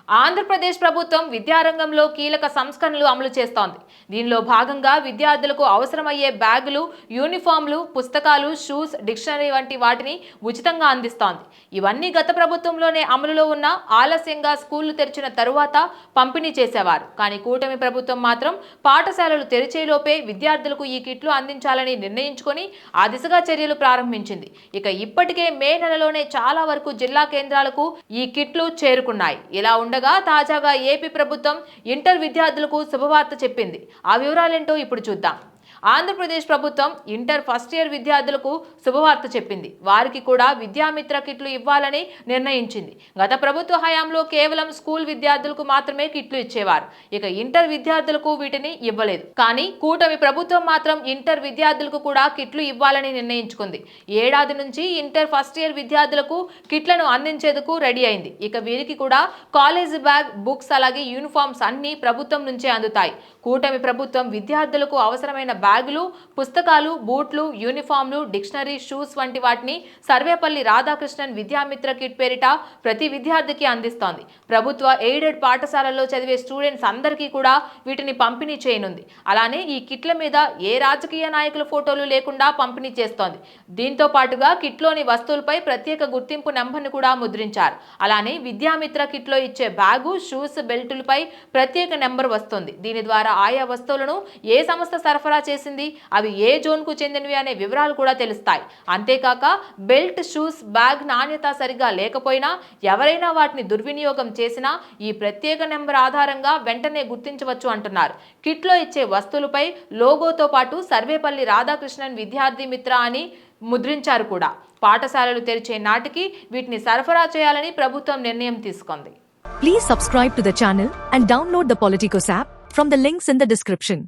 ఆంధ్రప్రదేశ్ ప్రభుత్వం విద్యారంగంలో కీలక సంస్కరణలు అమలు చేస్తోంది. దీనిలో భాగంగా విద్యార్థులకు అవసరమయ్యే బ్యాగులు, యూనిఫామ్లు, పుస్తకాలు, షూస్, డిక్షనరీ వంటి వాటిని ఉచితంగా అందిస్తోంది. ఇవన్నీ గత ప్రభుత్వంలోనే అమలులో ఉన్న ఆలస్యంగా స్కూళ్లు తెరిచిన తరువాత పంపిణీ చేసేవారు. కానీ కూటమి ప్రభుత్వం మాత్రం పాఠశాలలు తెరిచేలోపే విద్యార్థులకు ఈ కిట్లు అందించాలని నిర్ణయించుకొని ఆ దిశగా చర్యలు ప్రారంభించింది. ఇక ఇప్పటికే మే నెలలోనే చాలా వరకు జిల్లా కేంద్రాలకు ఈ కిట్లు చేరుకున్నాయి. ఇలా ఉండగా తాజాగా ఏపీ ప్రభుత్వం ఇంటర్ విద్యార్థులకు శుభవార్త చెప్పింది. ఆ వివరాలేంటో ఇప్పుడు చూద్దాం. ఆంధ్రప్రదేశ్ ప్రభుత్వం ఇంటర్ ఫస్ట్ ఇయర్ విద్యార్థులకు శుభవార్త చెప్పింది. వారికి కూడా విద్యామిత్ర కిట్లు ఇవ్వాలని నిర్ణయించింది. గత ప్రభుత్వ హయాంలో కేవలం స్కూల్ విద్యార్థులకు మాత్రమే కిట్లు ఇచ్చేవారు. ఇక ఇంటర్ విద్యార్థులకు వీటిని ఇవ్వలేదు. కానీ కూటమి ప్రభుత్వం మాత్రం ఇంటర్ విద్యార్థులకు కూడా కిట్లు ఇవ్వాలని నిర్ణయించుకుంది. ఏడాది నుంచి ఇంటర్ ఫస్ట్ ఇయర్ విద్యార్థులకు కిట్లను అందించేందుకు రెడీ అయింది. ఇక వీరికి కూడా కాలేజ్ బ్యాగ్, బుక్స్ అలాగే యూనిఫామ్స్ అన్ని ప్రభుత్వం నుంచే అందుతాయి. కూటమి ప్రభుత్వం విద్యార్థులకు అవసరమైన బ్యాగులు, పుస్తకాలు, బూట్లు, యూనిఫామ్లు, డిక్షనరీ, షూస్ వంటి వాటిని సర్వేపల్లి రాధాకృష్ణన్ విద్యామిత్ర కిట్ పేరిట ప్రతి విద్యార్థికి అందిస్తోంది. ప్రభుత్వ ఎయిడెడ్ పాఠశాలల్లో చదివే స్టూడెంట్స్ అందరికీ కూడా వీటిని పంపిణీ చేయనుంది. అలానే ఈ కిట్ల మీద ఏ రాజకీయ నాయకుల ఫోటోలు లేకుండా పంపిణీ చేస్తోంది. దీంతో పాటుగా కిట్లోని వస్తువులపై ప్రత్యేక గుర్తింపు నెంబర్ను కూడా ముద్రించారు. అలానే విద్యామిత్ర కిట్లో ఇచ్చే బ్యాగు, షూస్, బెల్టులపై ప్రత్యేక నెంబర్ వస్తుంది. దీని ద్వారా ఆయా వస్తువులను ఏ సంస్థ సరఫరా చేసింది, అవి ఏ జోన్కు చెందినవి అనే వివరాలు కూడా తెలుస్తాయి. అంతేకాక బెల్ట్, షూస్, బ్యాగ్ నాణ్యత సరిగా లేకపోయినా, ఎవరైనా వాటిని దుర్వినియోగం చేసినా ఈ ప్రత్యేక నెంబర్ ఆధారంగా వెంటనే గుర్తించవచ్చు అంటున్నారు. కిట్లో ఇచ్చే వస్తువులపై లోగోతో పాటు సర్వేపల్లి రాధాకృష్ణన్ విద్యార్థి మిత్ర అని ముద్రించారు కూడా. పాఠశాలలు తెరిచే నాటికి వీటిని సరఫరా చేయాలని ప్రభుత్వం నిర్ణయం తీసుకుంది. Please subscribe to the channel and download the Politicos app from the links in the description.